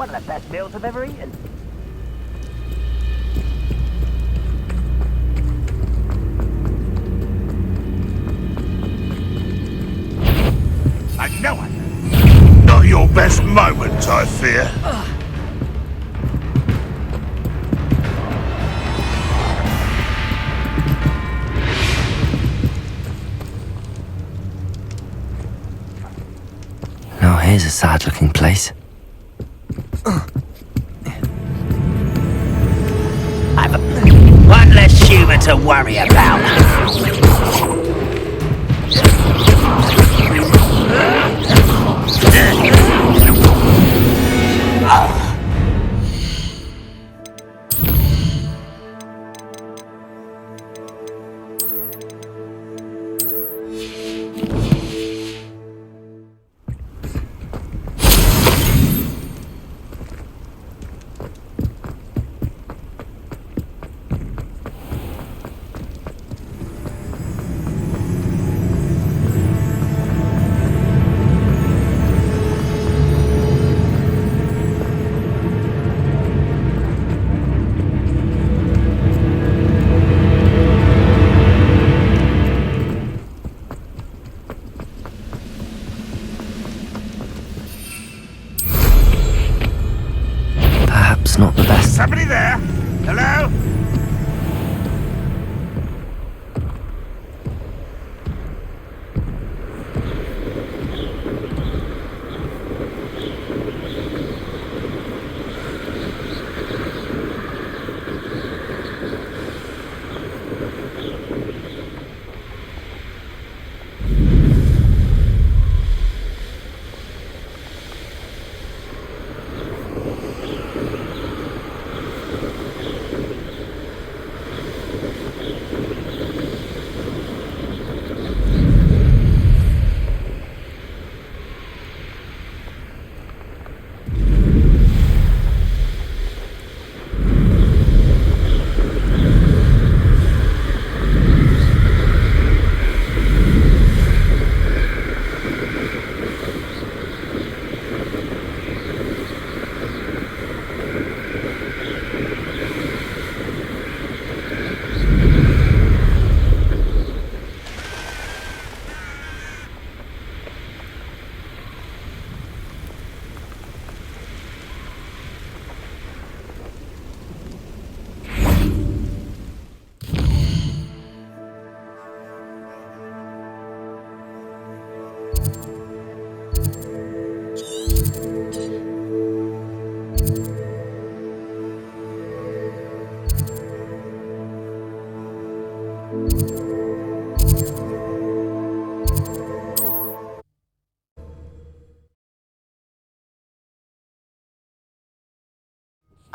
One of the best meals I've ever eaten. I know it. Not your best moment, I fear. Now here's a sad-looking place. I've one less human to worry about. Perhaps not the best. Somebody there? Hello?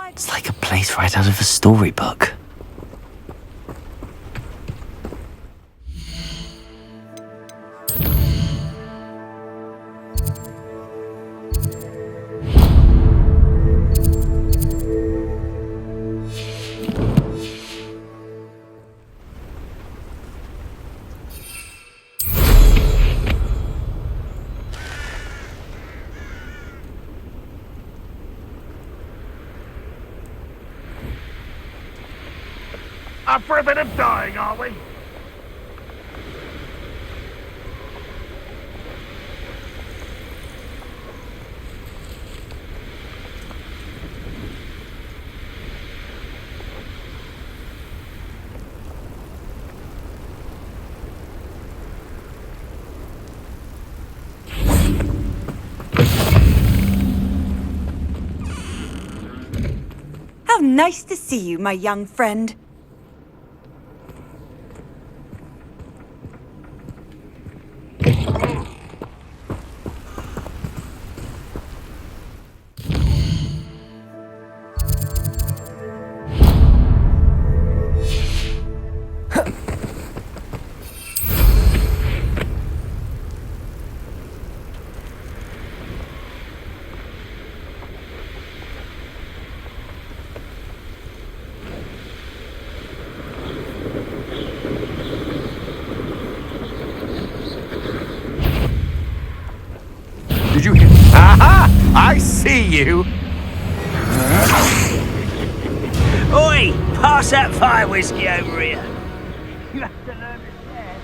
It's like a place right out of a storybook. Up for a bit of dying, are we? How nice to see you, my young friend. Did you hear? Aha! I see you! Oi! Pass that fire whiskey over here. You have to learn to share.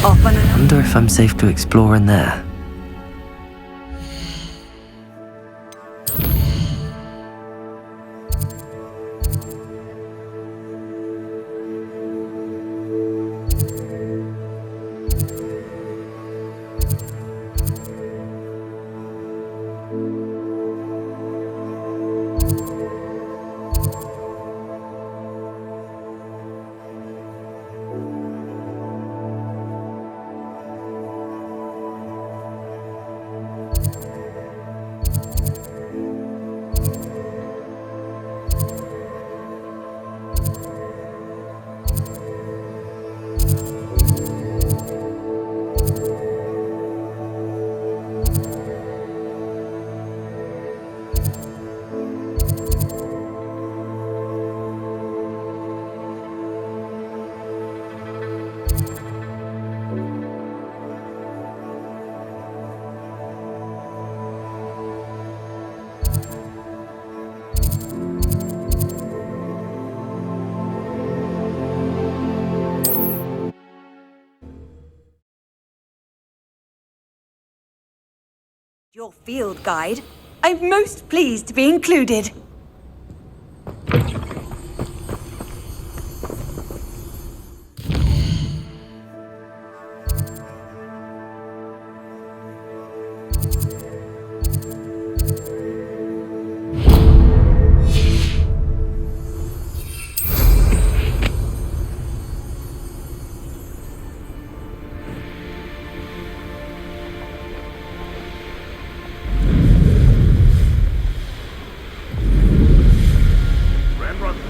Off on an... Wonder if I'm safe to explore in there. Your field guide. I'm most pleased to be included.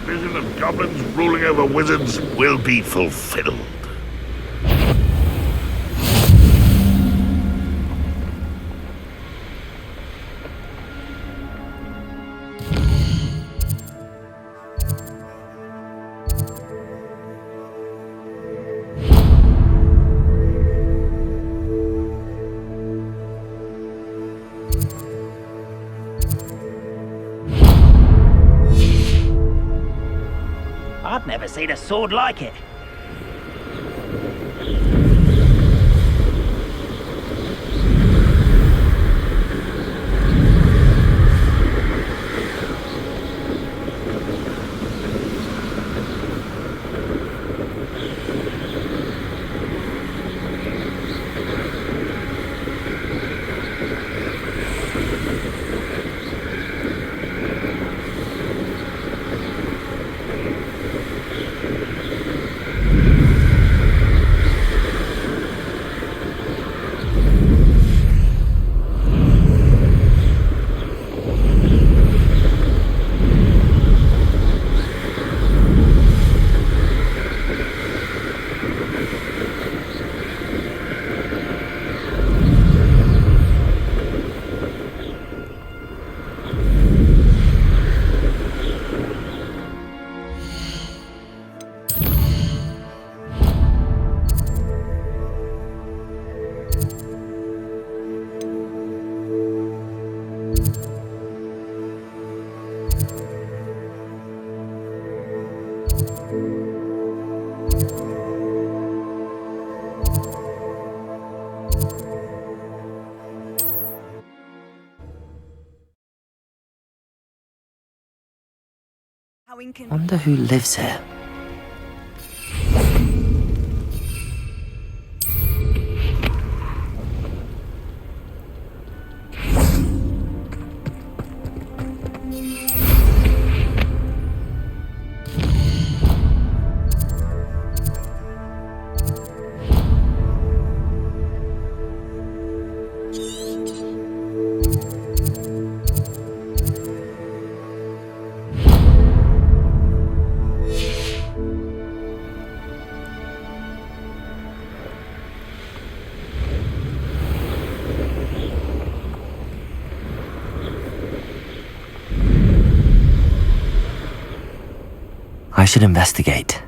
Vision of goblins ruling over wizards will be fulfilled. I've never seen a sword like it. Wonder who lives here. I should investigate.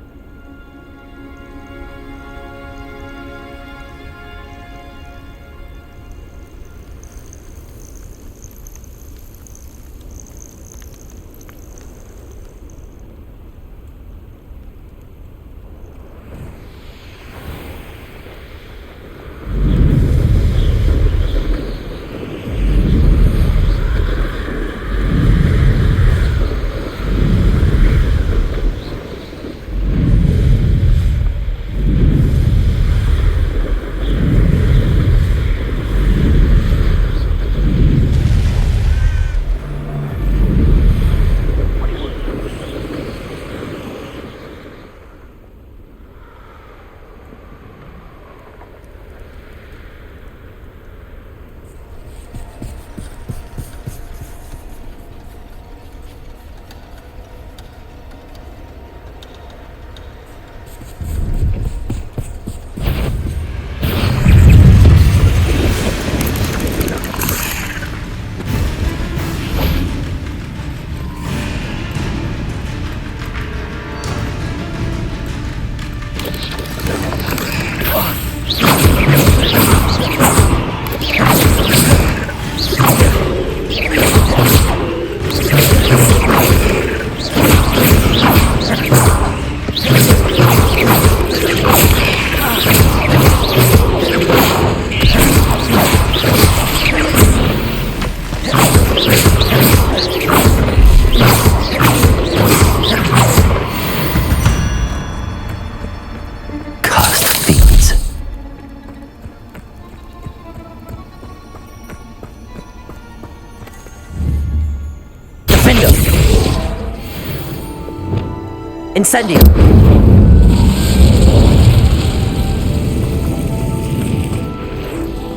Incendio!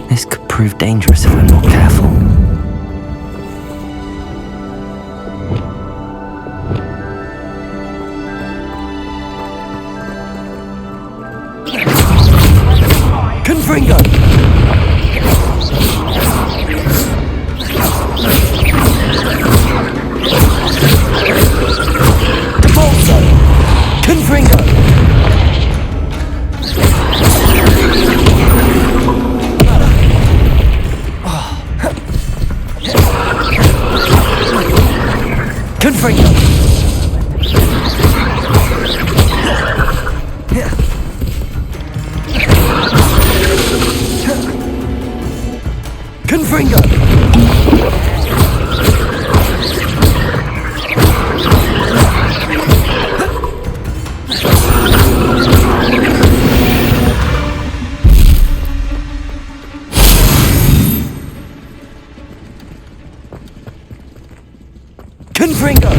This could prove dangerous if I'm not careful. Confringo! Confringo! Confringo! Confringo! Confringo!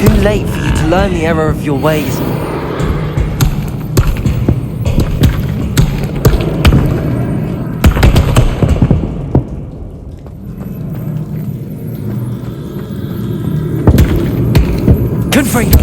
Too late for you to learn the error of your ways. Confringo!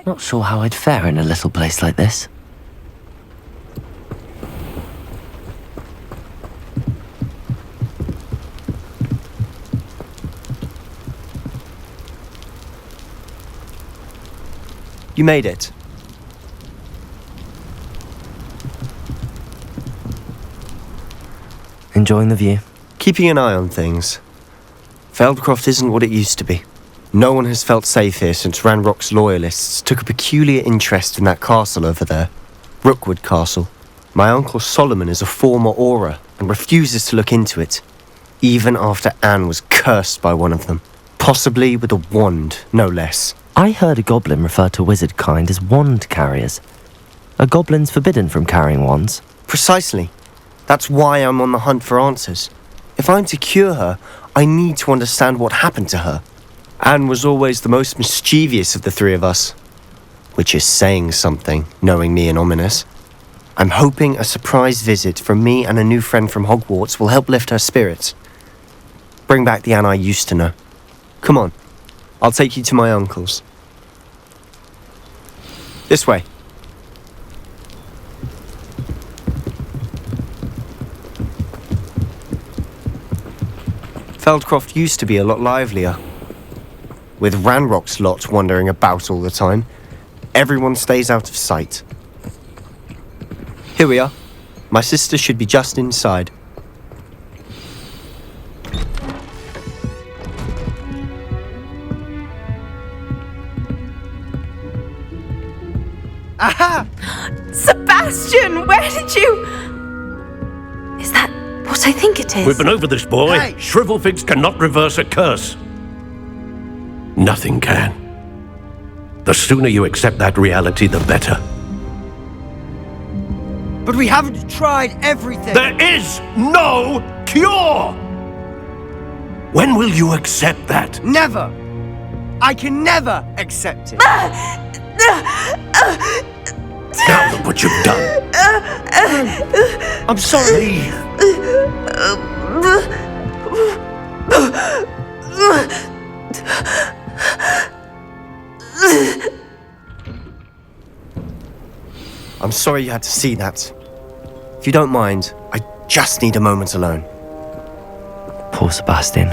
Not sure how I'd fare in a little place like this. You made it. Enjoying the view? Keeping an eye on things. Feldcroft isn't what it used to be. No one has felt safe here since Ranrock's loyalists took a peculiar interest in that castle over there. Rookwood Castle. My uncle Solomon is a former Auror and refuses to look into it, even after Anne was cursed by one of them. Possibly with a wand, no less. I heard a goblin refer to wizard kind as wand carriers. Are goblins forbidden from carrying wands? Precisely. That's why I'm on the hunt for answers. If I'm to cure her, I need to understand what happened to her. Anne was always the most mischievous of the three of us. Which is saying something, knowing me and Ominous. I'm hoping a surprise visit from me and a new friend from Hogwarts will help lift her spirits. Bring back the Anne I used to know. Come on, I'll take you to my uncle's. This way. Feldcroft used to be a lot livelier. With Ranrock's lot wandering about all the time, everyone stays out of sight. Here we are. My sister should be just inside. Aha! Sebastian, where did you... Is that what I think it is? We've been over this, boy. Hey! Shrivelfigs cannot reverse a curse. Nothing can. The sooner you accept that reality, the better. But we haven't tried everything! There is no cure! When will you accept that? Never! I can never accept it! Now look what you've done. I'm sorry! I'm sorry you had to see that. If you don't mind, I just need a moment alone. Poor Sebastian.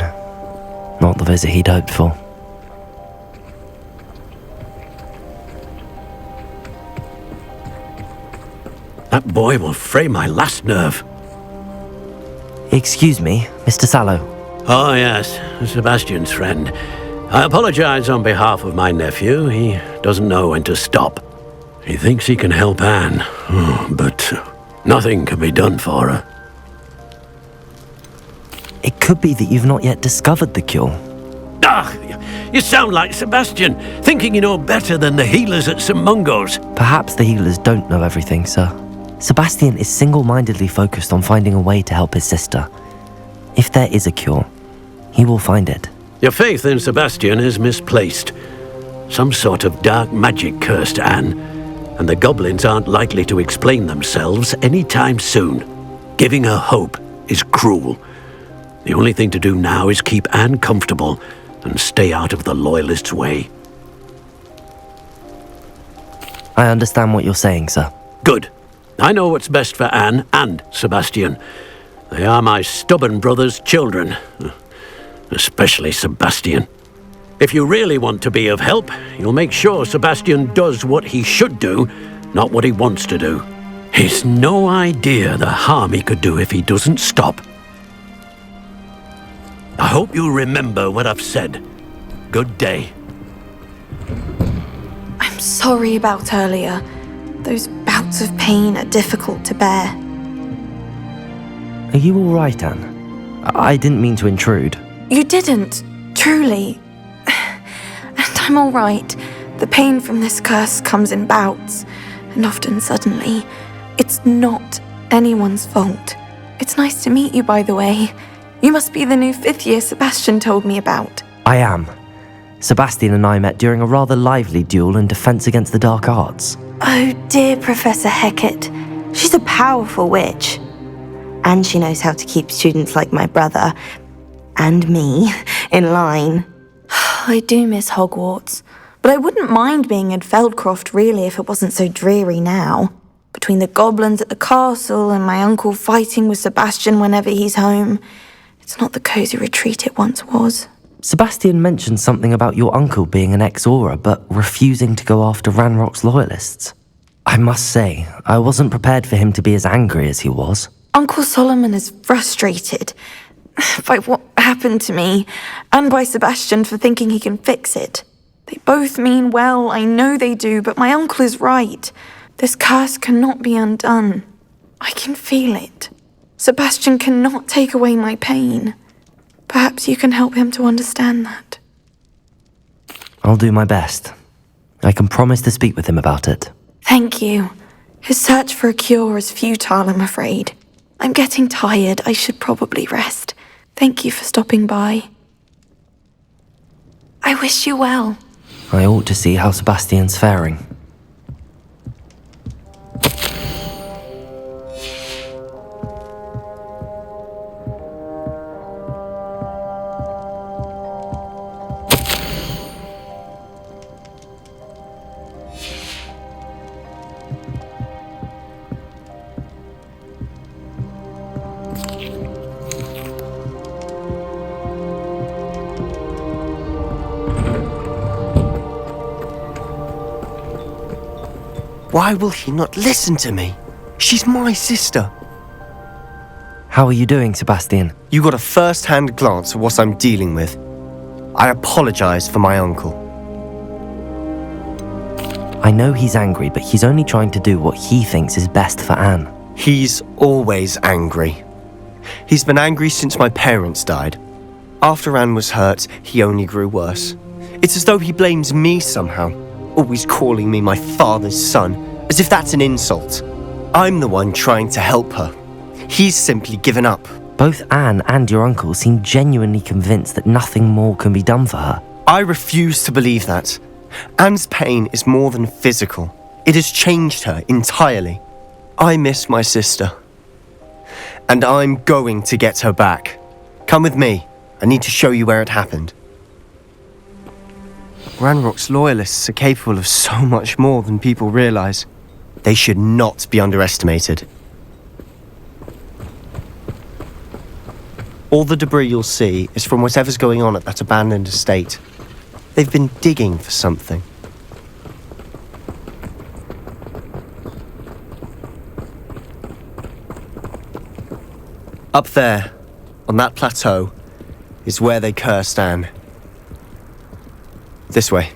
Not the visit he'd hoped for. That boy will fray my last nerve. Excuse me, Mr. Sallow. Oh, yes, Sebastian's friend. I apologize on behalf of my nephew. He doesn't know when to stop. He thinks he can help Anne, but nothing can be done for her. It could be that you've not yet discovered the cure. Ah, you sound like Sebastian, thinking you know better than the healers at St. Mungo's. Perhaps the healers don't know everything, sir. Sebastian is single-mindedly focused on finding a way to help his sister. If there is a cure, he will find it. Your faith in Sebastian is misplaced. Some sort of dark magic cursed Anne, and the goblins aren't likely to explain themselves anytime soon. Giving her hope is cruel. The only thing to do now is keep Anne comfortable and stay out of the Loyalists' way. I understand what you're saying, sir. Good. I know what's best for Anne and Sebastian. They are my stubborn brother's children. Especially Sebastian. If you really want to be of help, you'll make sure Sebastian does what he should do, not what he wants to do. He's no idea the harm he could do if he doesn't stop. I hope you remember what I've said. Good day. I'm sorry about earlier. Those bouts of pain are difficult to bear. Are you all right, Anne? I didn't mean to intrude. You didn't, truly. And I'm all right. The pain from this curse comes in bouts, and often suddenly. It's not anyone's fault. It's nice to meet you, by the way. You must be the new 5th year Sebastian told me about. I am. Sebastian and I met during a rather lively duel in defense against the dark arts. Oh dear, Professor Hecat. She's a powerful witch. And she knows how to keep students like my brother, and me, in line. I do miss Hogwarts. but I wouldn't mind being in Feldcroft really if it wasn't so dreary now. Between the goblins at the castle and my uncle fighting with Sebastian whenever he's home, it's not the cosy retreat it once was. Sebastian mentioned something about your uncle being an ex-Aura, but refusing to go after Ranrock's loyalists. I must say, I wasn't prepared for him to be as angry as he was. Uncle Solomon is frustrated by what happened to me, and by Sebastian for thinking he can fix it. They both mean well, I know they do, but my uncle is right. This curse cannot be undone. I can feel it. Sebastian cannot take away my pain. Perhaps you can help him to understand that. I'll do my best. I can promise to speak with him about it. Thank you. His search for a cure is futile, I'm afraid. I'm getting tired. I should probably rest. Thank you for stopping by. I wish you well. I ought to see how Sebastian's faring. Why will he not listen to me? She's my sister. How are you doing, Sebastian? You got a first-hand glance at what I'm dealing with. I apologize for my uncle. I know he's angry, but he's only trying to do what he thinks is best for Anne. He's always angry. He's been angry since my parents died. After Anne was hurt, he only grew worse. It's as though he blames me somehow, always calling me my father's son, as if that's an insult. I'm the one trying to help her. He's simply given up. Both Anne and your uncle seem genuinely convinced that nothing more can be done for her. I refuse to believe that. Anne's pain is more than physical. It has changed her entirely. I miss my sister. And I'm going to get her back. Come with me. I need to show you where it happened. Ranrock's loyalists are capable of so much more than people realize. They should not be underestimated. All the debris you'll see is from whatever's going on at that abandoned estate. They've been digging for something. Up there, on that plateau, is where they cursed Anne. This way.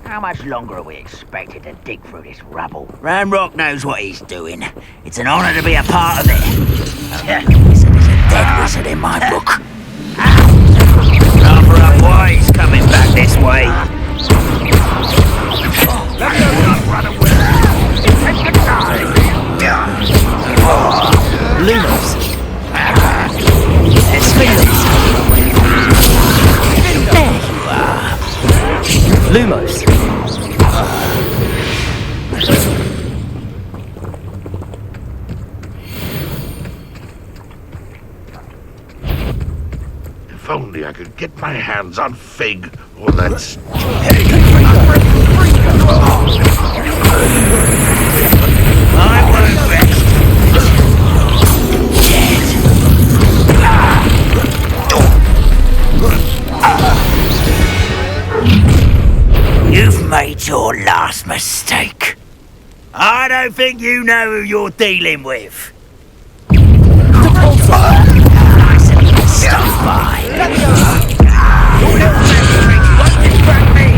How much longer are we expected to dig through this rubble? Ranrock knows what he's doing. It's an honor to be a part of it. There's a dead wizard in my book. Cover up why he's coming back this way. Let me not run away. Take the time. Lumos! There you are. Lumos! If only I could get my hands on Fig or that I won't rest. You've made your last mistake. I don't think you know who you're dealing with. Nice of you to stop by. You will be coming.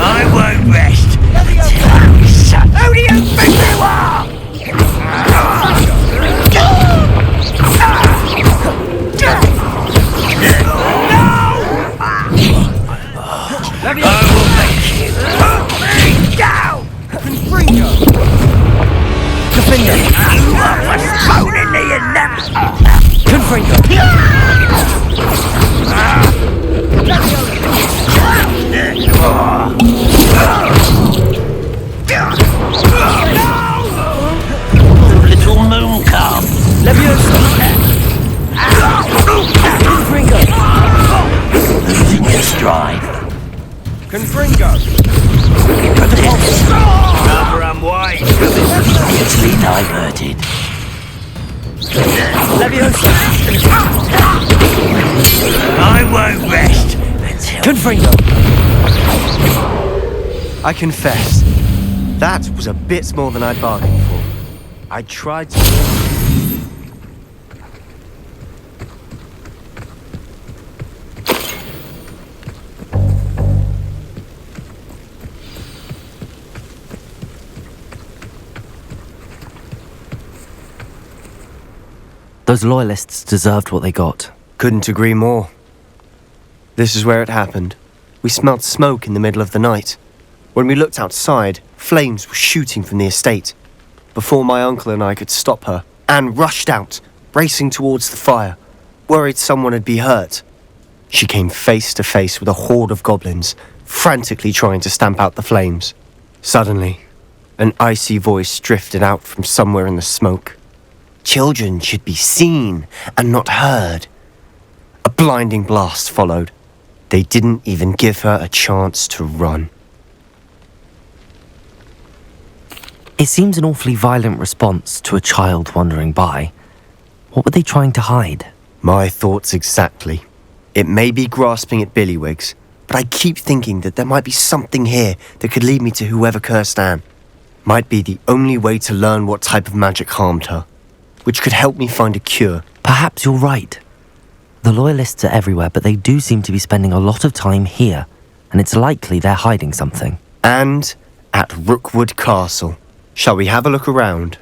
I won't rest until I'm shut. Who do you think you are? Little moon calf. Losing your stride. Confringo! Rather unwise. Easily diverted. I won't rest until... I confess, that was a bit more than I'd bargained for. I tried to... Those loyalists deserved what they got. Couldn't agree more. This is where it happened. We smelled smoke in the middle of the night. When we looked outside, flames were shooting from the estate. Before my uncle and I could stop her, Anne rushed out, racing towards the fire, worried someone had been hurt. She came face to face with a horde of goblins, frantically trying to stamp out the flames. Suddenly, an icy voice drifted out from somewhere in the smoke. Children should be seen and not heard. A blinding blast followed. They didn't even give her a chance to run. It seems an awfully violent response to a child wandering by. What were they trying to hide? My thoughts exactly. It may be grasping at Billywigs, but I keep thinking that there might be something here that could lead me to whoever cursed Anne. Might be the only way to learn what type of magic harmed her, which could help me find a cure. Perhaps you're right. The loyalists are everywhere, but they do seem to be spending a lot of time here, and it's likely they're hiding something. And at Rookwood Castle. Shall we have a look around?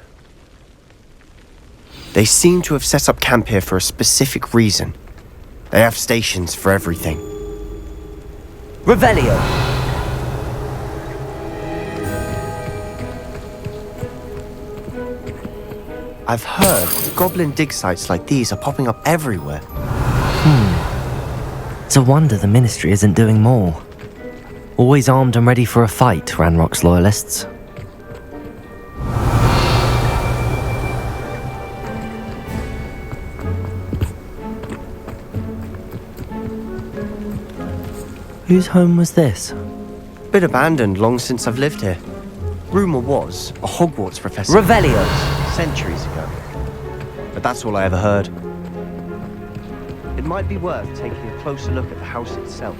They seem to have set up camp here for a specific reason. They have stations for everything. Revelio! I've heard goblin dig sites like these are popping up everywhere. It's a wonder the Ministry isn't doing more. Always armed and ready for a fight, Ranrock's loyalists. Whose home was this? Been abandoned long since I've lived here. Rumour was a Hogwarts professor. Revelio! Centuries ago. But that's all I ever heard. It might be worth taking a closer look at the house itself.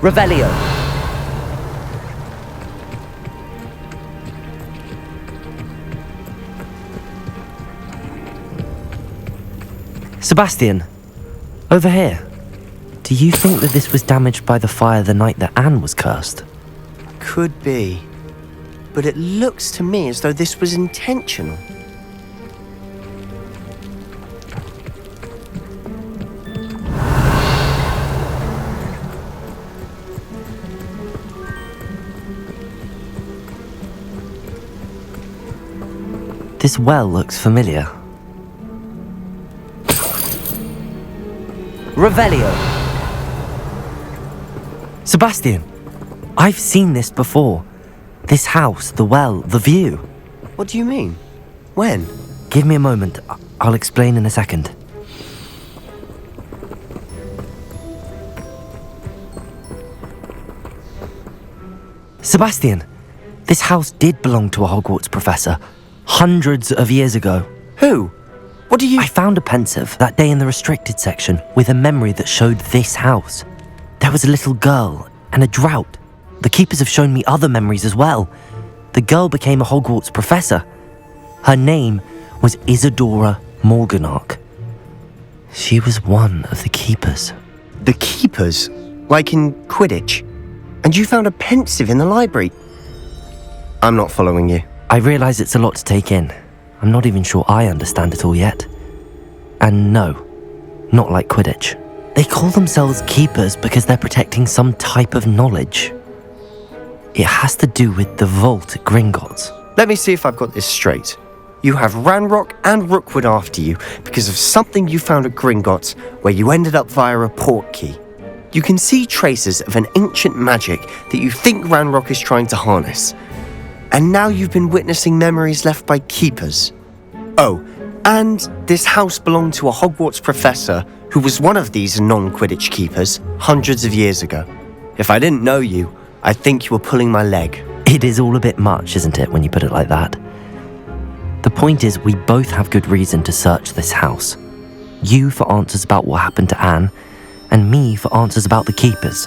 Revelio! Sebastian, over here. Do you think that this was damaged by the fire the night that Anne was cursed? Could be. But it looks to me as though this was intentional. This well looks familiar. Revelio! Sebastian, I've seen this before. This house, the well, the view. What do you mean? When? Give me a moment. I'll explain in a second. Sebastian, This house did belong to a Hogwarts professor, hundreds of years ago. Who? What do you... I found a pensive that day in the restricted section with a memory that showed this house. There was a little girl and a drought. The keepers have shown me other memories as well. The girl became a Hogwarts professor. Her name was Isadora Morganach. She was one of the keepers. The keepers? Like in Quidditch? And you found a pensive in the library? I'm not following you. I realise it's a lot to take in. I'm not even sure I understand it all yet. And no, not like Quidditch. They call themselves keepers because they're protecting some type of knowledge. It has to do with the vault at Gringotts. Let me see if I've got this straight. You have Ranrock and Rookwood after you because of something you found at Gringotts where you ended up via a port key. You can see traces of an ancient magic that you think Ranrock is trying to harness. And now you've been witnessing memories left by keepers. Oh, and this house belonged to a Hogwarts professor who was one of these non-Quidditch keepers hundreds of years ago. If I didn't know you, I'd think you were pulling my leg. It is all a bit much, isn't it, when you put it like that? The point is, we both have good reason to search this house. You for answers about what happened to Anne, and me for answers about the keepers.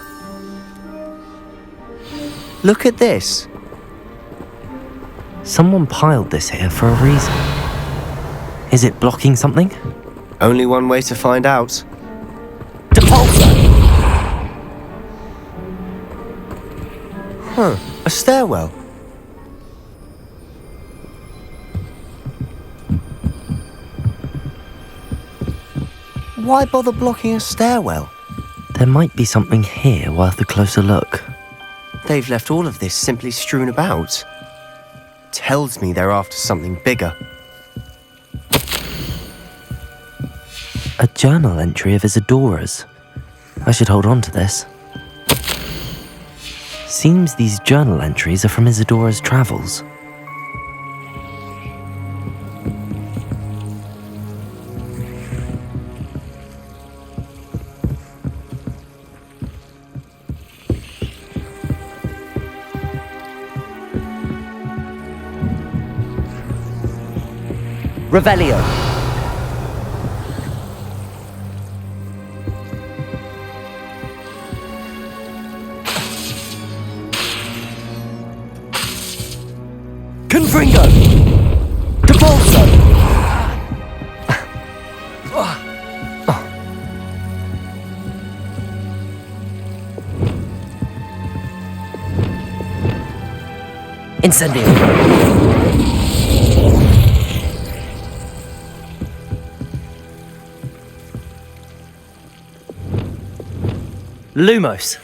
Look at this. Someone piled this here for a reason. Is it blocking something? Only one way to find out. Huh, a stairwell. Why bother blocking a stairwell? There might be something here worth a closer look. They've left all of this simply strewn about. Tells me they're after something bigger. A journal entry of Isadora's. I should hold on to this. Seems these journal entries are from Isadora's travels. Revelio. Confringo. Depulso. Incendio. Lumos.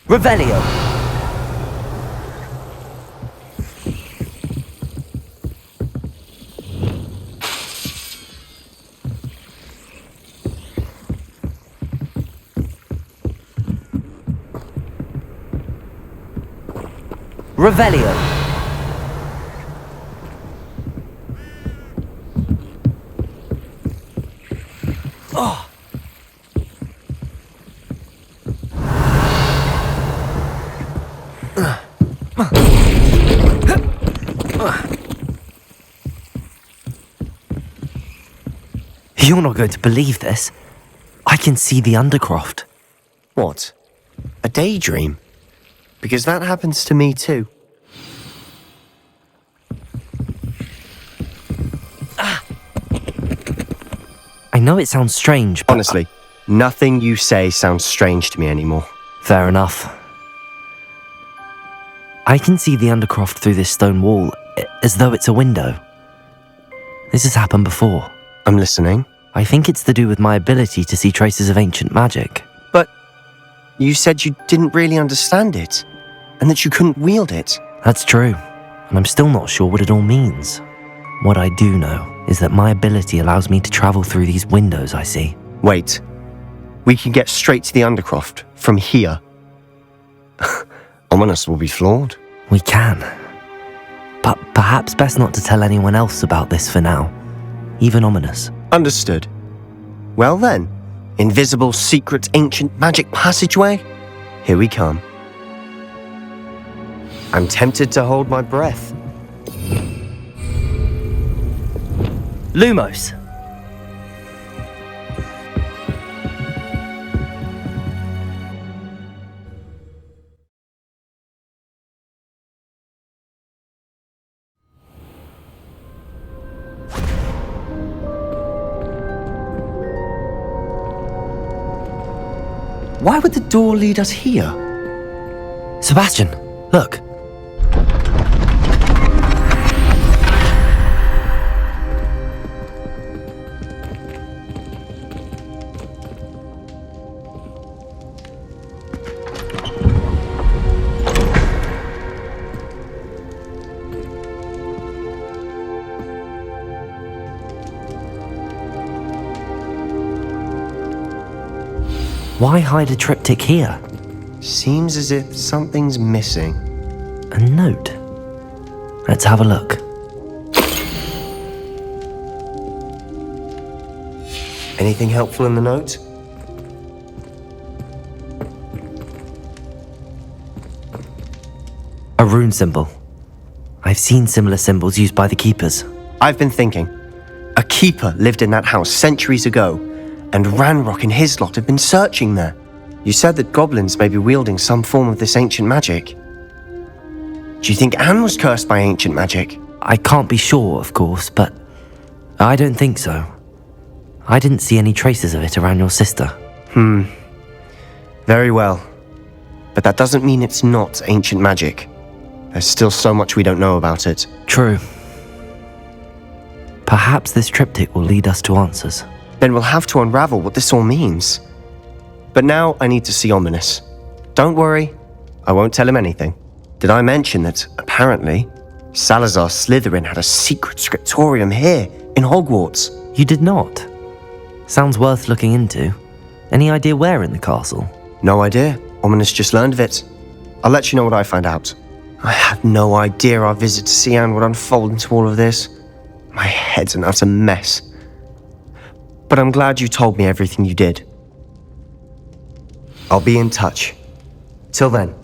Revelio. Revelio. Oh. You're not going to believe this. I can see the Undercroft. What? A daydream? Because that happens to me too. I know it sounds strange, but... Honestly, nothing you say sounds strange to me anymore. Fair enough. I can see the Undercroft through this stone wall, as though it's a window. This has happened before. I'm listening. I think it's to do with my ability to see traces of ancient magic. But you said you didn't really understand it, and that you couldn't wield it. That's true, and I'm still not sure what it all means. What I do know is that my ability allows me to travel through these windows I see. Wait. We can get straight to the Undercroft from here. Ominous will be flawed. We can. But perhaps best not to tell anyone else about this for now. Even Ominous. Understood. Well then, invisible, secret, ancient magic passageway? Here we come. I'm tempted to hold my breath. Lumos! Why would the door lead us here? Sebastian, look. Why hide a triptych here? Seems as if something's missing. A note. Let's have a look. Anything helpful in the note? A rune symbol. I've seen similar symbols used by the keepers. I've been thinking. A keeper lived in that house centuries ago, and Ranrock and his lot have been searching there. You said that goblins may be wielding some form of this ancient magic. Do you think Anne was cursed by ancient magic? I can't be sure, of course, but I don't think so. I didn't see any traces of it around your sister. Very well. But that doesn't mean it's not ancient magic. There's still so much we don't know about it. True. Perhaps this triptych will lead us to answers. Then we'll have to unravel what this all means. But now I need to see Ominous. Don't worry, I won't tell him anything. Did I mention that, apparently, Salazar Slytherin had a secret scriptorium here in Hogwarts? You did not. Sounds worth looking into. Any idea where in the castle? No idea. Ominous just learned of it. I'll let you know what I find out. I had no idea our visit to Cian would unfold into all of this. My head's an utter mess. But I'm glad you told me everything you did. I'll be in touch. Till then.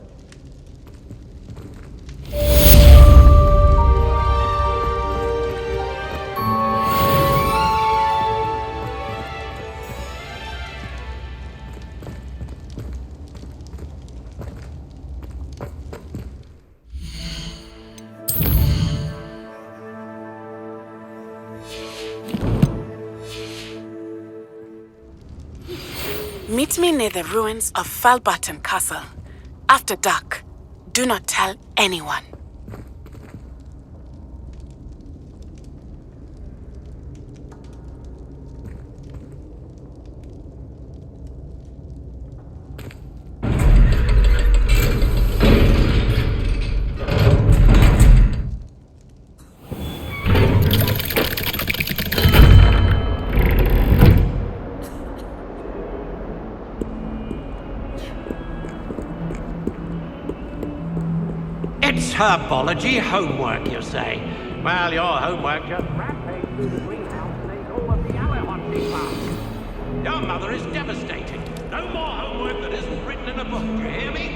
Meet me near the ruins of Falbarton Castle. After dark. Do not tell anyone. It's herbology homework, you say? Well, your homework just rampaged through the greenhouse and ate all of the Avalanche plants. Your mother is devastated. No more homework that isn't written in a book, do you hear me?